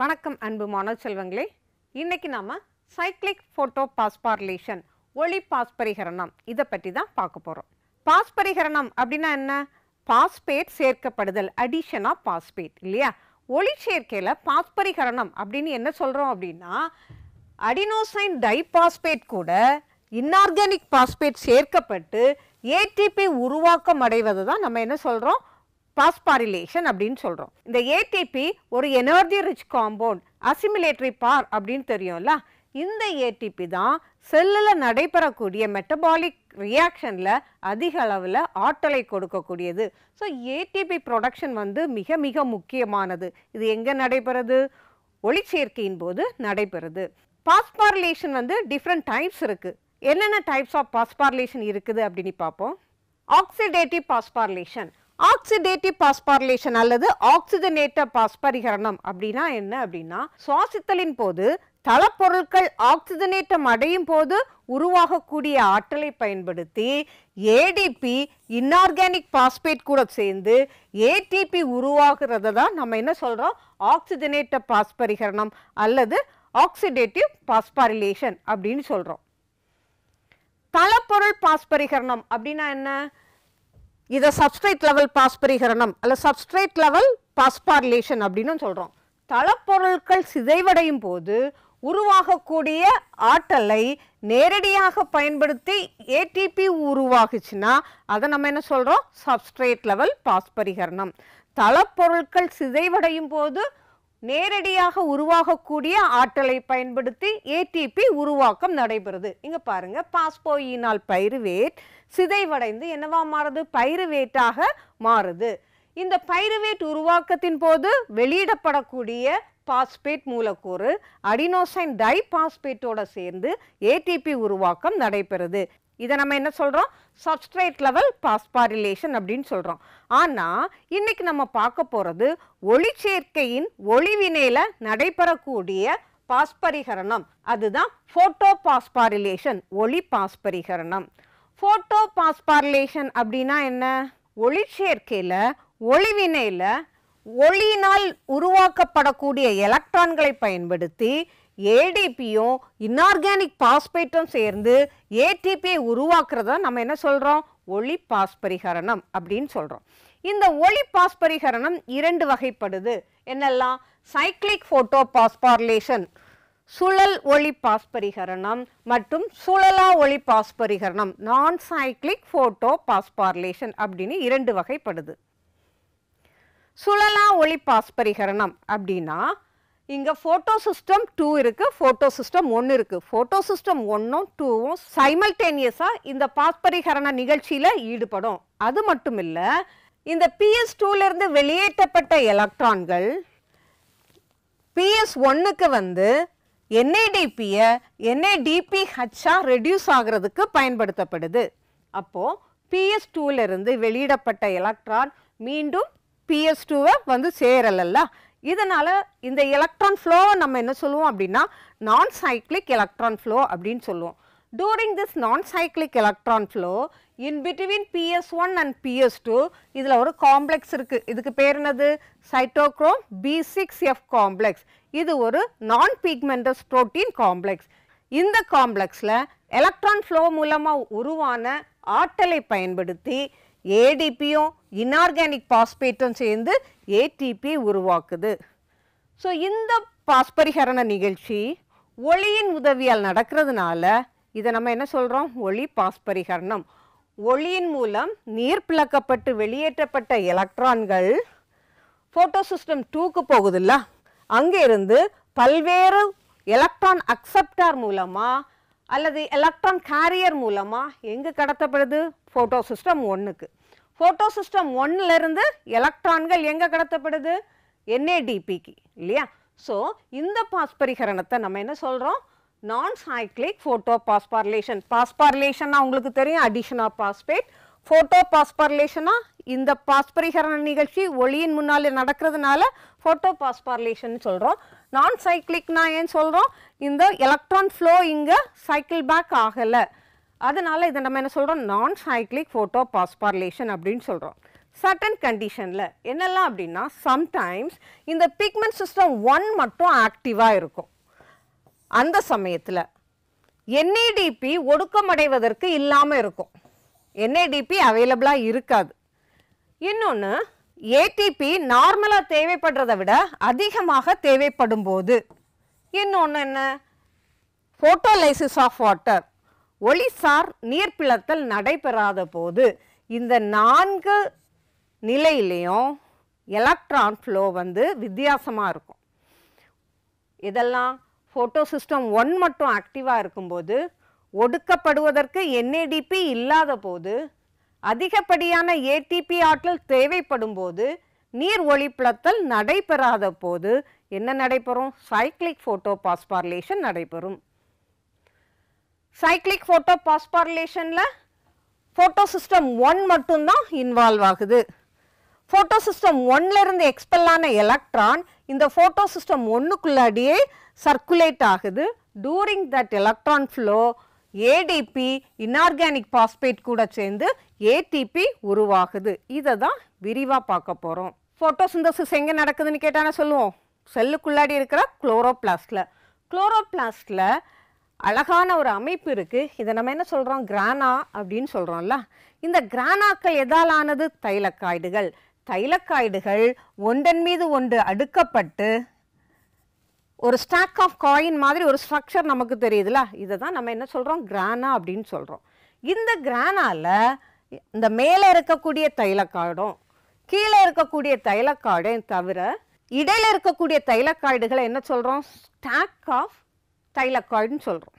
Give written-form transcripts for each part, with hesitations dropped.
வணக்கம் அன்பு மாணவ செல்வங்களே. இன்னைக்கு நாம சைக்ளிக் போட்டோ பாஸ்பாரிலேஷன் ஒளி பாஸ்பரிகரணம் இதை பற்றி தான் பார்க்க போகிறோம். பாஸ்பரிகரணம் அப்படின்னா என்ன? பாஸ்பேட் சேர்க்கப்படுதல், அடிஷன் ஆஃப் பாஸ்பேட் இல்லையா? ஒளி சேர்க்கையில் பாஸ்பரிகரணம் அப்படின்னு என்ன சொல்கிறோம் அப்படின்னா, அடினோசைன் டைபாஸ்பேட் கூட இன்ஆர்கானிக் பாஸ்பேட் சேர்க்கப்பட்டு ஏடிபி உருவாக்கம் அடைவது தான் நம்ம என்ன சொல்கிறோம்? பாஸ்பாரிலேஷன் அப்படின்னு சொல்கிறோம். இந்த ஏடிபி ஒரு எனர்ஜி ரிச் காம்பவுண்ட், அசிமிலேட்டரி பார் அப்படின்னு தெரியும்ல. இந்த ஏடிபி தான் செல்லில் நடைபெறக்கூடிய மெட்டபாலிக் ரியாக்ஷனில் அதிக அளவில் ஆற்றலை கொடுக்கக்கூடியது. ஸோ ஏடிபி ப்ரொடக்ஷன் மிக மிக முக்கியமானது. இது எங்கே நடைபெறுது? ஒளிச்சேர்க்கையின் போது நடைபெறுது. பாஸ்பாரிலேஷன் டிஃப்ரெண்ட் டைப்ஸ் இருக்குது. என்னென்ன டைப்ஸ் ஆஃப் பாஸ்பாரிலேஷன் இருக்குது அப்படின்னு பார்ப்போம். Oxidative phosphorylation. ஆக்சிடேட்டிவ் பாஸ்பாரிலேஷன் அல்லது ஆக்சிஜனேட்டட் பாஸ்பரிகரணம் அப்படின்னா என்ன அப்படின்னா, சுவாசித்தலின் போது தளப்பொருட்கள் ஆக்சிஜனேற்றம் அடையும் போது உருவாகக்கூடிய ஆற்றலை பயன்படுத்தி ஏடிபி இன்ஆர்கானிக் பாஸ்பேட் கூட சேர்ந்து ஏடிபி உருவாகிறத தான் நம்ம என்ன சொல்கிறோம்? ஆக்சிஜனேட்டட் பாஸ்பரிகரணம் அல்லது ஆக்சிடேட்டிவ் பாஸ்பாரிலேஷன் அப்படின்னு சொல்கிறோம். தளப்பொருள் பாஸ்பரிகரணம் அப்படின்னா என்ன? இதை சப்ஸ்ட்ரேட் லெவல் பாஸ்பரிகரணம் அல்ல சப்ஸ்ட்ரேட் லெவல் பாஸ்பாரிலேஷன் அப்படின்னு சொல்கிறோம். தளப்பொருட்கள் சிதைவடையும் போது உருவாகக்கூடிய ஆற்றலை நேரடியாக பயன்படுத்தி ஏடிபி உருவாகுச்சுன்னா அதை நம்ம என்ன சொல்கிறோம்? Substrate level பாஸ்பரிகரணம். தளப்பொருட்கள் சிதைவடையும் போது நேரடியாக உருவாகக்கூடிய ஆற்றலை பயன்படுத்தி ஏடிபி உருவாக்கம் நடைபெறுது. இங்கே பாருங்க, பாஸ்போயினால் பைருவேட் சிதைவடைந்து என்னவா மாறுது? பைருவேட்டாக மாறுது. இந்த பைருவேட் உருவாக்கத்தின் போது வெளியிடப்படக்கூடிய பாஸ்பேட் மூலக்கூறு அடினோசைன் டைபாஸ்பேட்டோட சேர்ந்து ஏடிபி உருவாக்கம் நடைபெறுது. இதை நம்ம என்ன சொல்கிறோம்? சப்ஸ்ட்ரேட் லெவல் பாஸ்பாரிலேஷன் அப்படின்னு சொல்கிறோம். ஆனால் இன்னைக்கு நம்ம பார்க்க போகிறது ஒளிச்சேர்க்கையின் ஒளிவினையில் நடைபெறக்கூடிய பாஸ்பரிகரணம். அதுதான் போட்டோ பாஸ்பாரிலேஷன், ஒளி பாஸ்பரிகரணம். போட்டோ பாஸ்பாரிலேஷன் அப்படின்னா என்ன? ஒளிச்சேர்க்கையில் ஒளிவினையில் ஒளியினால் உருவாக்கப்படக்கூடிய எலக்ட்ரான்களை பயன்படுத்தி ஏடிபியும் இன்ஆர்கானிக் பாஸ்பேட்டும் சேர்ந்து ஏடிபியை உருவாக்குறத நம்ம என்ன சொல்கிறோம்? ஒளி பாஸ்பரிகரணம் அப்படின்னு சொல்கிறோம். இந்த ஒளி பாஸ்பரிகரணம் இரண்டு வகைப்படுது. என்னெல்லாம்? சைக்ளிக் போட்டோ பாஸ்பாரிலேஷன், சுழல் ஒளி பாஸ்பரிகரணம் மற்றும் சுழலா ஒளி பாஸ்பரிகரணம், நான் சைக்ளிக் போட்டோ பாஸ்பாரிலேஷன் அப்படின்னு இரண்டு வகைப்படுது. சுழலா ஒளி பாஸ்பரிகரணம் அப்படின்னா, இங்கே ஃபோட்டோ சிஸ்டம் 2 இருக்குது, ஃபோட்டோ சிஸ்டம் 1 இருக்குது. ஃபோட்டோ சிஸ்டம் 1ம் 2ம் சைமல்டேனியஸாக இந்த பாஸ்பரிகரண நிகழ்ச்சியில் ஈடுபடும். அது மட்டும் இல்லை, இந்த PS2லேருந்து வெளியேற்றப்பட்ட எலக்ட்ரான்கள் PS1க்கு NADP-யை NADPH-ஆ ரெடியூஸ் ஆகிறதுக்கு பயன்படுத்தப்படுது. அப்போது PS2லேருந்து வெளியிடப்பட்ட எலக்ட்ரான் மீண்டும் PS2வை சேரலல்ல. இதனால் இந்த எலக்ட்ரான் ஃப்ளோவை நம்ம என்ன சொல்லுவோம் அப்படின்னா, நான் சைக்ளிக் எலக்ட்ரான் ஃப்ளோ அப்படின்னு சொல்லுவோம். டூரிங் திஸ் நான் cyclic electron flow in between PS1 and PS2 இதில் ஒரு காம்ப்ளெக்ஸ் இருக்குது. இதுக்கு பேர் என்னது? Cytochrome B6F complex. இது ஒரு நான் பிக்மெண்டஸ் புரோட்டீன் காம்ப்ளெக்ஸ். இந்த காம்ப்ளெக்ஸில் எலக்ட்ரான் ஃப்ளோ மூலமாக உருவான ஆற்றலை பயன்படுத்தி ஏடிபியும் இன்ஆர்கானிக் பாஸ்பேட்டும் சேர்ந்து ஏடிபி உருவாக்குது. ஸோ இந்த பாஸ்பரிகரண நிகழ்ச்சி ஒளியின் உதவியால் நடக்கிறதுனால இதை நம்ம என்ன சொல்கிறோம்? ஒளி பாஸ்பரிகரணம். ஒளியின் மூலம் நீர் பிளக்கப்பட்டு வெளியேற்றப்பட்ட எலக்ட்ரான்கள் ஃபோட்டோ சிஸ்டம் 2க்கு போகுதுல்ல, அங்கே இருந்து பல்வேறு எலக்ட்ரான் அக்செப்டார் மூலமாக அல்லது எலக்ட்ரான் கேரியர் மூலமாக எங்கே கடத்தப்படுது? ஃபோட்டோ சிஸ்டம் 1க்கு. ஃபோட்டோ சிஸ்டம் 1லேருந்து எலக்ட்ரான்கள் எங்கே கடத்தப்படுது? NADP-க்கு இல்லையா? ஸோ இந்த பாஸ்பரிகரணத்தை நம்ம என்ன சொல்கிறோம்? நான் சைக்ளிக் போட்டோ பாஸ்பாரிலேஷன். பாஸ்பாரிலேஷன்னா உங்களுக்கு தெரியும், அடிஷன் ஆஃப் பாஸ்பேட். ஃபோட்டோ பாஸ்பாரிலேஷனா இந்த பாஸ்பரிகரண நிகழ்ச்சி ஒளியின் முன்னால் நடக்கிறதுனால ஃபோட்டோ பாஸ்பாரிலேஷன் சொல்கிறோம். நான் சைக்ளிக்னா ஏன் சொல்கிறோம்? இந்த எலக்ட்ரான் ஃப்ளோ இங்கே சைக்கிள் பேக் ஆகலை, அதனால் இதை நம்ம என்ன சொல்கிறோம்? நான் சைக்ளிக் போட்டோ பாஸ்பாரிலேஷன் அப்படின்னு சொல்கிறோம். சர்டன் கண்டிஷனில் என்னெல்லாம் அப்படின்னா சம்டைம்ஸ் இந்த பிக்மெண்ட் சிஸ்டம் 1 மட்டும் ஆக்டிவாக இருக்கும். அந்த சமயத்தில் NADP ஒடுக்கமடைவதற்கு இல்லாமல் இருக்கும். NADP அவைலபிளாக இருக்காது. இன்னொன்று ATP நார்மலாக தேவைப்படுறதை விட அதிகமாக தேவைப்படும் போது. இன்னொன்று என்ன, ஃபோட்டோலைசிஸ் ஆஃப் வாட்டர், ஒளிசார் நீர்ப்பிளத்தல் நடைபெறாத போது. இந்த 4 நிலையிலையும் எலக்ட்ரான் ஃப்ளோ வந்து வித்தியாசமாக இருக்கும். இதெல்லாம் ஃபோட்டோ சிஸ்டம் 1 மட்டும் ஆக்டிவாக இருக்கும்போது, ஒடுக்கப்படுவதற்கு NADP இல்லாத போது, அதிகப்படியான ATP ஆற்றல் தேவைப்படும் போது, நீர் ஒளிப்பிளத்தல் நடைபெறாத போது என்ன நடைபெறும்? சைக்ளிக் ஃபோட்டோபாஸ்பாரிலேஷன் நடைபெறும். சைக்ளிக் ஃபோட்டோபாஸ்பாரிலேஷனில் ஃபோட்டோ சிஸ்டம் 1 மட்டும்தான் இன்வால்வ் ஆகுது. ஃபோட்டோ சிஸ்டம் 1லேருந்து எக்ஸ்பெல் ஆன எலக்ட்ரான் இந்த ஃபோட்டோ சிஸ்டம் 1க்குள்ளாடியே சர்க்குலேட் ஆகுது. Touring that electron flow ADP inorganic phosphate கூட சேர்ந்து ATP உருவாகுது. இதை தான் விரிவாக பார்க்க போகிறோம். ஃபோட்டோசிந்தசிஸ் எங்கே நடக்குதுன்னு கேட்டானே சொல்லுவோம், செல்லுக்குள்ளாடி இருக்கிற குளோரோபிளாஸ்டில். குளோரோபிளாஸ்டில் அழகான ஒரு அமைப்பு இருக்குது. இதை நம்ம என்ன சொல்கிறோம்? கிரானா அப்படின்னு சொல்கிறோம்ல. இந்த கிரானாக்கள் எதால் ஆனது? தைலக்காய்டுகள். தைலக்காய்டுகள் ஒன்றன் மீது ஒன்று அடுக்கப்பட்டு ஒரு ஸ்டாக் ஆஃப் காயின் மாதிரி ஒரு ஸ்ட்ரக்சர் நமக்கு தெரியுதுல, இதை தான் நம்ம என்ன சொல்கிறோம்? கிரானா அப்படின்னு சொல்கிறோம். இந்த கிரானாவில் இந்த மேலே இருக்கக்கூடிய தைலக்காய்டும் கீழே இருக்கக்கூடிய தைலக்காய்டையும் தவிர இடையில் இருக்கக்கூடிய தைலக்காய்டுகளை என்ன சொல்கிறோம்? ஸ்டாக் ஆஃப் தைலக்காய்டுன்னு சொல்கிறோம்.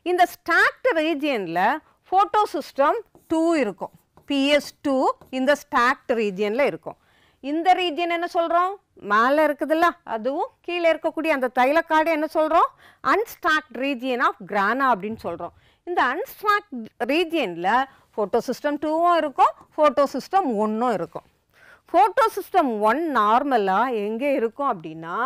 இந்த ஸ்டாக்டு ரீஜியனில் ஃபோட்டோ சிஸ்டம் 2 இருக்கும். PS2 இந்த ஸ்டாக்டு ரீஜியனில் இருக்கும். இந்த ரீஜியன் என்ன சொல்கிறோம்? மேலே இருக்குதுல்ல, அதுவும் கீழே இருக்கக்கூடிய அந்த தைலக்காய்டு என்ன சொல்கிறோம்? அன்ஸ்டாக்ட் ரீஜியன் ஆஃப் கிரானா அப்படின்னு சொல்கிறோம். இந்த அன்ஸ்டாக்ட் ரீஜியனில் ஃபோட்டோ சிஸ்டம் 2வும் இருக்கும், ஃபோட்டோ சிஸ்டம் 1ம் இருக்கும். ஃபோட்டோ சிஸ்டம் 1 நார்மலாக எங்கே இருக்கும் அப்படின்னா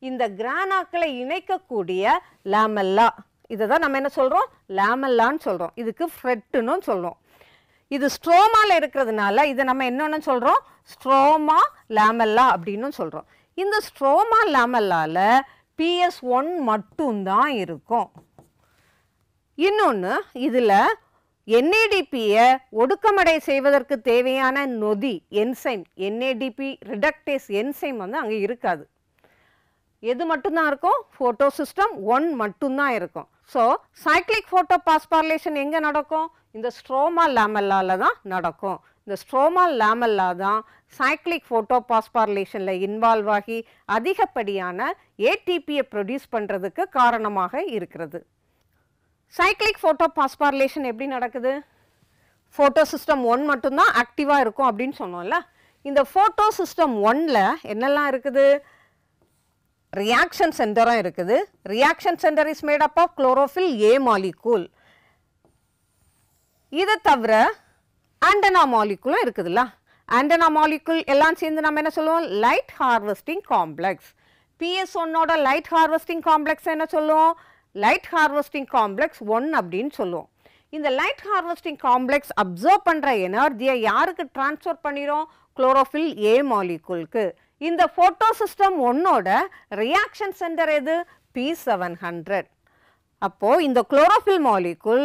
இந்த கிரானாக்களை இணைக்கக்கூடிய லேமெல்லா, இதை தான் நம்ம என்ன சொல்கிறோம்? லேமெல்லான்னு சொல்கிறோம். இதுக்கு ஃப்ரெட்டுன்னு சொல்கிறோம். இது ஸ்ட்ரோமாவில் இருக்கிறதுனால இதை நம்ம என்னென்னு சொல்கிறோம்? ஸ்ட்ரோமா லேமெல்லா அப்படின்னு சொல்கிறோம். இந்த ஸ்ட்ரோமா லேமெல்லாவில் PS1 மட்டும்தான் இருக்கும். இன்னொன்று, இதில் NADPயை ஒடுக்கமடை செய்வதற்கு தேவையான நொதி என்சைம், NADP ரிடக்டேஸ் என்சைம் வந்து அங்கே இருக்காது. எது மட்டும்தான் இருக்கும்? ஃபோட்டோ சிஸ்டம் 1 மட்டும்தான் இருக்கும். ஸோ சைக்ளிக் ஃபோட்டோபாஸ்பாரிலேஷன் எங்கே நடக்கும்? இந்த ஸ்ட்ரோமா லேமெல்லாவில் தான் நடக்கும். இந்த ஸ்ட்ரோமா லேமெல்லா தான் சைக்ளிக் ஃபோட்டோபாஸ்பாரிலேஷனில் இன்வால்வ் ஆகி அதிகப்படியான ATPயை ப்ரொடியூஸ் பண்ணுறதுக்கு காரணமாக இருக்கிறது. சைக்ளிக் ஃபோட்டோபாஸ்பாரிலேஷன் எப்படி நடக்குது? ஃபோட்டோ சிஸ்டம் 1 மட்டும்தான் ஆக்டிவாக இருக்கும் அப்படின்னு சொன்னோம்ல. இந்த ஃபோட்டோ சிஸ்டம் 1ல் என்னெல்லாம் இருக்குது? ரியாக்ஷன் சென்டரும் இருக்குது. Reaction centre is made up of chlorophyll A molecule. இதை தவிர ஆண்டனா மாலிகூலும் இருக்குதுல்ல. ஆண்டனா மாலிகூல் எல்லாம் சேர்ந்து நம்ம என்ன சொல்லுவோம்? Light harvesting complex. PS1ஓட லைட் ஹார்வெஸ்டிங் காம்ப்ளெக்ஸ் என்ன சொல்லுவோம்? லைட் ஹார்வெஸ்டிங் காம்ப்ளெக்ஸ் 1 அப்படின்னு சொல்லுவோம். இந்த லைட் ஹார்வெஸ்டிங் காம்ப்ளெக்ஸ் அப்சர்வ் பண்ணுற எனர்ஜியை யாருக்கு ட்ரான்ஸ்ஃபர் பண்ணிடும்? குளோரோஃபில் A மாலிகூலுக்கு. இந்த ஃபோட்டோ சிஸ்டம் 1ஓட ரியாக்ஷன் சென்டர் எது? P700. அப்போது இந்த chlorophyll molecule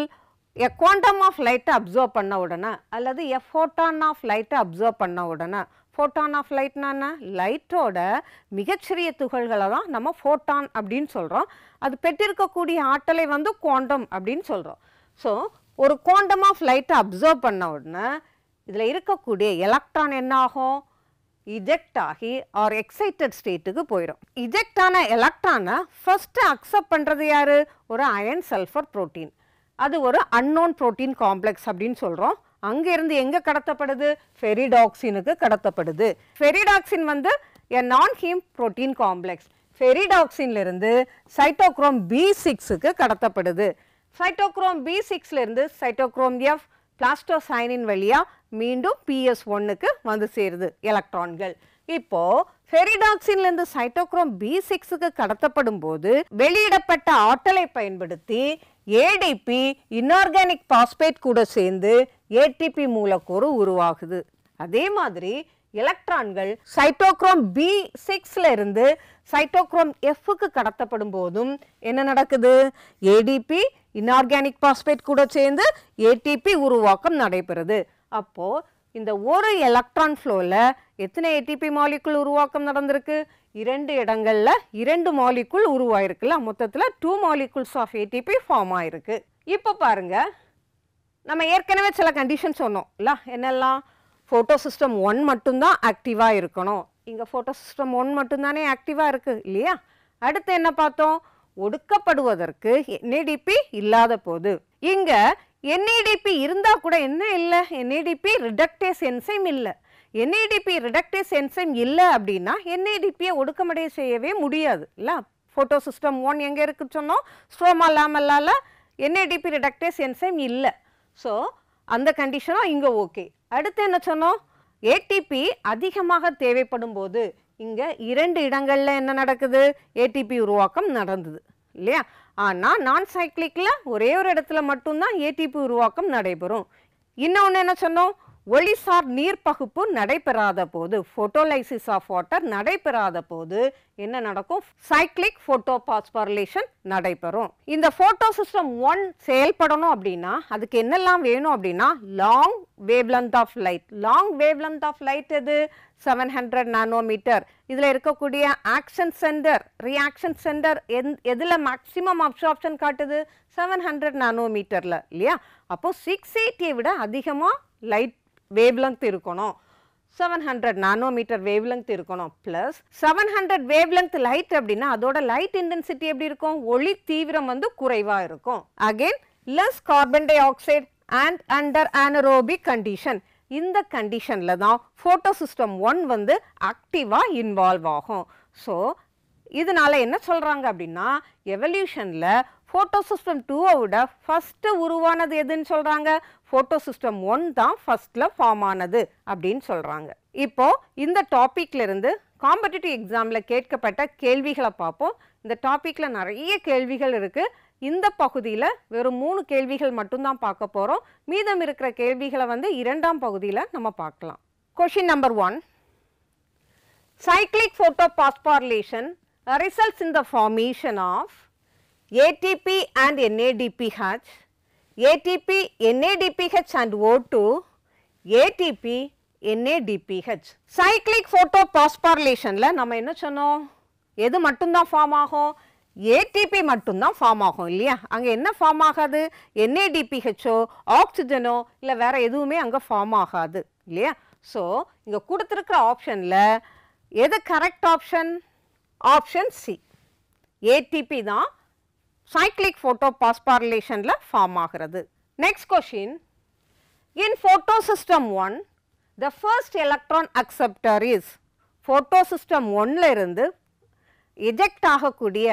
a quantum of லைட்டை அப்சர்வ் பண்ண உடனே அல்லது எ ஃபோட்டான் ஆஃப் லைட்டை அப்சர்வ் பண்ண உடனே, ஃபோட்டான் ஆஃப் லைட்னா லைட்டோட மிகச்சிறிய துகள்களை தான் நம்ம ஃபோட்டான் அப்படின்னு சொல்கிறோம். அது பெற்றிருக்கக்கூடிய ஆற்றலை வந்து குவாண்டம் அப்படின்னு சொல்கிறோம். ஸோ ஒரு குவாண்டம் ஆஃப் லைட்டை அப்சர்வ் பண்ண உடனே இதில் இருக்கக்கூடிய எலக்ட்ரான் என்ன ஆகும்? இஜெக்ட் ஆகி ஆர் எக்ஸைட்டட் ஸ்டேட்டுக்கு போயிடும். இஜெக்ட் ஆன எலக்ட்ரானை ஃபஸ்ட்டு அக்செப்ட் பண்ணுறது யார்? ஒரு அயன் சல்ஃபர் புரோட்டீன். அது ஒரு அன்னோன் புரோட்டீன் காம்ப்ளெக்ஸ் அப்படின்னு சொல்கிறோம். அங்கேருந்து எங்கே கடத்தப்படுது? ஃபெரிடாக்சினுக்கு கடத்தப்படுது. ஃபெரிடாக்சின் வந்து a non heme protein complex. ஃபெரிடாக்சின்லேருந்து சைட்டோக்ரோம் B6க்கு கடத்தப்படுது. சைட்டோக்ரோம் B6லேருந்து சைட்டோக்ரோம் F பிளாஸ்டோசைனின் வழியாக மீண்டும் PS1க்கு வந்து சேருது எலக்ட்ரான்கள். இப்போ ஃபெரிடாக்சின்லேருந்து சைட்டோக்ரோம் B6க்கு கடத்தப்படும் போது வெளியிடப்பட்ட ஆற்றலை பயன்படுத்தி ADP இன்ஆர்கானிக் பாஸ்பேட் கூட சேர்ந்து ATP மூலக்கூறு உருவாகுது. அதே மாதிரி எலக்ட்ரான்கள் சைட்டோக்ரோம் B6ல இருந்து சைட்டோக்ரோம் Fக்கு கடத்தப்படும் போதும் என்ன நடக்குது? ADP இன்ஆர்கானிக் பாஸ்பேட் கூட சேர்ந்து ATP உருவாக்கம் நடைபெறுது. அப்போ இந்த ஒரு எலக்ட்ரான் ஃப்ளோல எத்தனை ATP மாலிகுல் உருவாக்கம் நடந்திருக்கு? 2 இடங்கள்ல 2 மாலிகுல் உருவாயிருக்குல்ல, மொத்தத்தில் 2 மாலிகுல்ஸ் ஆஃப் ATP ஃபார்ம் ஆயிருக்கு. இப்போ பாருங்க, நம்ம ஏற்கனவே சில கண்டிஷன் சொன்னோம் இல்ல, என்னெல்லாம்? ஃபோட்டோ சிஸ்டம் 1 மட்டும்தான் ஆக்டிவாக இருக்கணும். இங்கே ஃபோட்டோ சிஸ்டம் 1 மட்டும்தானே ஆக்டிவாக இருக்குது இல்லையா? அடுத்து என்ன பார்த்தோம்? ஒடுக்கப்படுவதற்கு NADP இல்லாத போது. இங்கே NADP இருந்தால் கூட என்ன இல்லை? NADP ரிடக்டேஸ் என்சைம் இல்லை. NADP ரிடக்டேஸ் என்சைம் இல்லை அப்படின்னா NADPயை ஒடுக்கமடைய செய்யவே முடியாது இல்லை? ஃபோட்டோ சிஸ்டம் 1 எங்கே இருக்குன்னு சொன்னோம்? ஸ்ட்ரோமா லாமெல்லால NADP ரிடக்டேஸ் என்சைம் இல்லை. ஸோ அந்த கண்டிஷனும் இங்கே ஓகே. அடுத்து என்ன சொன்னோம்? ATP அதிகமாக தேவைப்படும் போது இங்கே 2 இடங்களில் என்ன நடக்குது? ATP உருவாக்கம் நடந்தது இல்லையா? ஆனால் நான் சைக்ளிக்கில் ஒரே ஒரு இடத்துல மட்டும்தான் ATP உருவாக்கம் நடைபெறும். இன்னொன்று என்ன சொன்னோம்? ஒளிசார் நீர் பகுப்பு நடைபெறாத போது, ஃபோட்டோலைசிஸ் ஆஃப் வாட்டர் நடைபெறாத போது என்ன நடக்கும்? சைக்ளிக் ஃபோட்டோபாஸ்போரிலேஷன் நடைபெறும். இந்த ஃபோட்டோ சிஸ்டம் 1 செயல்படணும் அப்படின்னா அதுக்கு என்னெல்லாம் வேணும் அப்படின்னா long wavelength of light. Long wavelength of light எது? 700 நானோமீட்டர். இதில் இருக்கக்கூடிய ஆக்ஷன் சென்டர், ரியாக்ஷன் சென்டர் எதில் மேக்ஸிமம் அப்சார்ப்ஷன் காட்டுது? 700 நானோமீட்டரில் இல்லையா? அப்போது 680 விட அதிகமாக லைட் வேவ்லென்த் இருக்கணும். 700 நானோமீட்டர் வேவ்லென்த் இருக்கணும். ப்ளஸ் 700 வேவ்லென்த் லைட் அப்படின்னா அதோட லைட் இன்டென்சிட்டி எப்படி இருக்கும்? ஒளி தீவிரம் வந்து குறைவாக இருக்கும். Again less carbon di oxide and under anaerobic condition. இந்த கண்டிஷனில் தான் ஃபோட்டோ சிஸ்டம் 1 வந்து ஆக்டிவாக இன்வால்வ் ஆகும். ஸோ இதனால் என்ன சொல்கிறாங்க அப்படின்னா எவல்யூஷனில் ஃபோட்டோ சிஸ்டம் 2 விட ஃபஸ்ட்டு உருவானது எதுன்னு சொல்கிறாங்க? ஃபோட்டோ சிஸ்டம் 1 தான் ஃபஸ்ட்டில் ஃபார்ம் ஆனது அப்படின்னு சொல்கிறாங்க. இப்போது இந்த டாப்பிக்லேருந்து காம்படிட்டிவ் எக்ஸாமில் கேட்கப்பட்ட கேள்விகளை பார்ப்போம். இந்த டாப்பிக்கில் நிறைய கேள்விகள் இருக்குது. இந்த பகுதியில் வெறும் 3 கேள்விகள் மட்டும்தான் பார்க்க போகிறோம். மீதம் இருக்கிற கேள்விகளை வந்து 2ஆம் பகுதியில் நம்ம பார்க்கலாம். Question number 1. Cyclic photophosphorylation results in the formation of ATP and NADPH, ATP, NADPH and O2, ATP, NADPH. Cyclic photophosphorylationல நம்ம என்ன சொன்னோம்? எது மட்டும்தான் ஃபார்ம் ஆகும்? ATP மட்டும்தான் ஃபார்ம் ஆகும் இல்லையா? அங்கே என்ன ஃபார்ம் ஆகாது? NADPHஓ ஆக்சிஜனோ இல்லை வேற எதுவுமே அங்கே ஃபார்ம் ஆகாது இல்லையா? ஸோ இங்கே கொடுத்துருக்கிற ஆப்ஷனில் எது correct option? Option C, ATP தான் cyclic photophosphorylationல ஃபார்ம் ஆகிறது. Next question. In photosystem 1 the first electron acceptor is. Photosystem 1ல இருந்து எஜெக்ட் ஆகக்கூடிய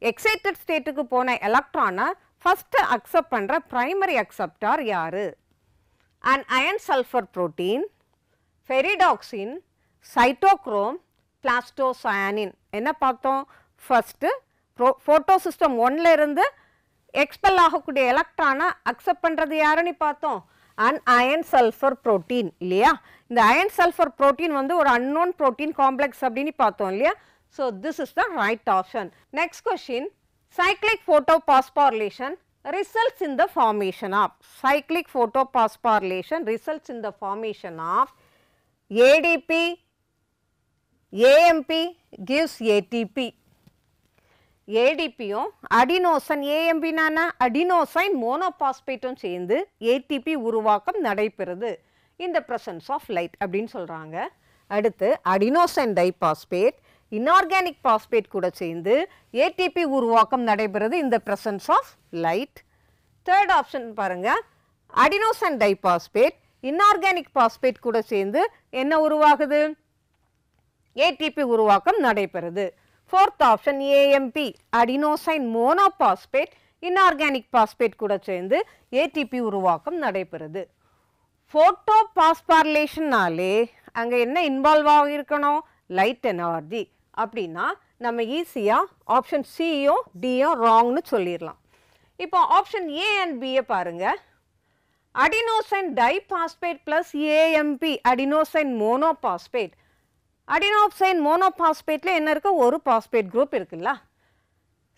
எக்ஸைட்டட் ஸ்டேட்டுக்கு போன எலக்ட்ரானை ஃபஸ்ட்டு அக்செப்ட் பண்ணுற ப்ரைமரி அக்செப்டார் யார்? And iron sulphur protein, ferredoxin, cytochrome, plastocyanin. என்ன பார்த்தோம்? ஃபஸ்ட்டு ஃபோட்டோ சிஸ்டம் 1ல இருந்து எக்ஸ்பெல் ஆகக்கூடிய எலக்ட்ரானை அக்செப்ட் பண்ணுறது யாருன்னு பார்த்தோம்? அண்ட் அயன் சல்ஃபர் புரோட்டீன் இல்லையா? இந்த அயன் சல்ஃபர் புரோட்டீன் வந்து ஒரு அன்னோன் புரோட்டீன் காம்ப்ளெக்ஸ் அப்படின்னு பார்த்தோம் இல்லையா? So this is the right option. Next question. Cyclic photophosphorylation results in the formation of. Cyclic photophosphorylation results in the formation of ADP, AMP gives ATP. ADPயும் adenosine, AMP நான adenosine மோனோபாஸ்பேட்டும் சேர்ந்து ATP உருவாக்கம் நடைபெறுது in the presence of light அப்படின்னு சொல்கிறாங்க. அடுத்து adenosine diphosphate inorganic phosphate கூட சேர்ந்து ATP உருவாக்கம் நடைபெறுது in the presence of light. Third option பாருங்க, அடினோசைன் டைபாஸ்பேட் இன்ஆர்கானிக் பாஸ்பேட் கூட சேர்ந்து என்ன உருவாகுது? ATP உருவாக்கம் நடைபெறுது. Fourth option AMP adenosine monophosphate inorganic phosphate கூட சேர்ந்து ATP உருவாக்கம் நடைபெறுது. ஃபோட்டோ பாஸ்பாரிலேஷன்னாலே அங்கே என்ன இன்வால்வ் ஆகியிருக்கணும்? Light energy. அப்படின்னா நம்ம ஈஸியாக ஆப்ஷன் சியும் டியும் ராங்னு சொல்லிடலாம். இப்போ ஆப்ஷன் ஏ அண்ட் பியை பாருங்கள். Adenosine diphosphate plus AMP adenosine monophosphate. Adenosine மோனோபாஸ்பேட்டில் என்ன இருக்குது? ஒரு பாஸ்பேட் குரூப் இருக்குல்ல.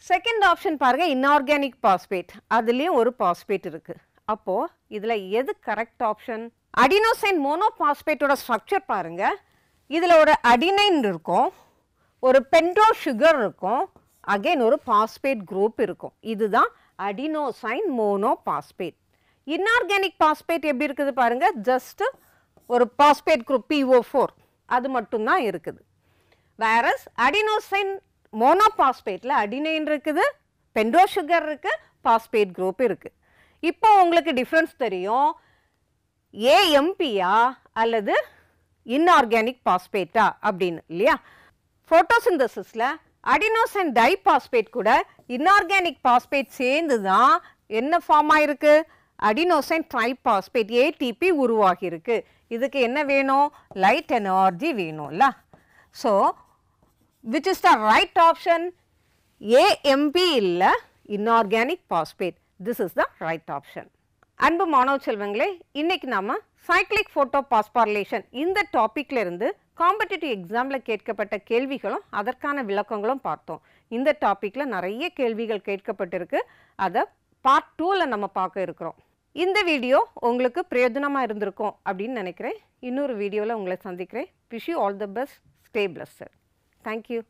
செகண்ட் ஆப்ஷன் பாருங்கள், இன்ஆர்கானிக் பாஸ்பேட், அதுலேயும் ஒரு பாஸ்பேட் இருக்குது. அப்போது இதில் எது கரெக்ட் ஆப்ஷன்? அடினோசைன் மோனோபாஸ்பேட்டோட ஸ்ட்ரக்சர் பாருங்கள். இதில் ஒரு அடினைன் இருக்கும், ஒரு பென்டோ சுகர் இருக்கும், அகைன் ஒரு பாஸ்பேட் குரூப் இருக்கும். இதுதான் அடினோசைன் மோனோபாஸ்பேட். இன்ஆர்கானிக் பாஸ்பேட் எப்படி இருக்குது பாருங்கள், ஜஸ்ட் ஒரு பாஸ்பேட் குரூப் PO4 அது மட்டும்தான் இருக்குது. வேரஸ் அடினோசைன் மோனோபாஸ்பேட்டில் அடினைன் இருக்குது, பென்டோ சுகர் இருக்குது, பாஸ்பேட் குரூப் இருக்குது. இப்போ உங்களுக்கு டிஃப்ரென்ஸ் தெரியும், ஏஎம்பியா அல்லது இன்ஆர்கானிக் பாஸ்பேட்டா அப்படின்னு இல்லையா. ஃபோட்டோசிந்தசிஸில் அடினோசைன் டைபாஸ்பேட் கூட இன்ஆர்கானிக் பாஸ்பேட் சேர்ந்து தான் என்ன ஃபார்ம் ஆயிருக்கு? அடினோசைன் ட்ரைபாஸ்பேட் ATP உருவாகி இருக்கு. இதுக்கு என்ன வேணும்? லைட் எனர்ஜி வேணும்ல. So which is the right option? AMP இல்லை, inorganic phosphate. This is the right option. அன்பு மாணவ செல்வங்களே, இன்னைக்கு நாம சைக்ளிக் ஃபோட்டோ பாஸ்பாரிலேஷன் இந்த டாப்பிக்ல இருந்து காம்படிட்டிவ் எக்ஸாமில் கேட்கப்பட்ட கேள்விகளும் அதற்கான விளக்கங்களும் பார்த்தோம். இந்த டாப்பிக்கில் நிறைய கேள்விகள் கேட்கப்பட்டிருக்கு. அதை பார்ட் 2ல் நம்ம பார்க்க இருக்கிறோம். இந்த வீடியோ உங்களுக்கு பிரயோஜனமாக இருந்திருக்கும் அப்படின்னு நினைக்கிறேன். இன்னொரு வீடியோவில் உங்களை சந்திக்கிறேன். Wish you all the best. Stay blessed. Thank you.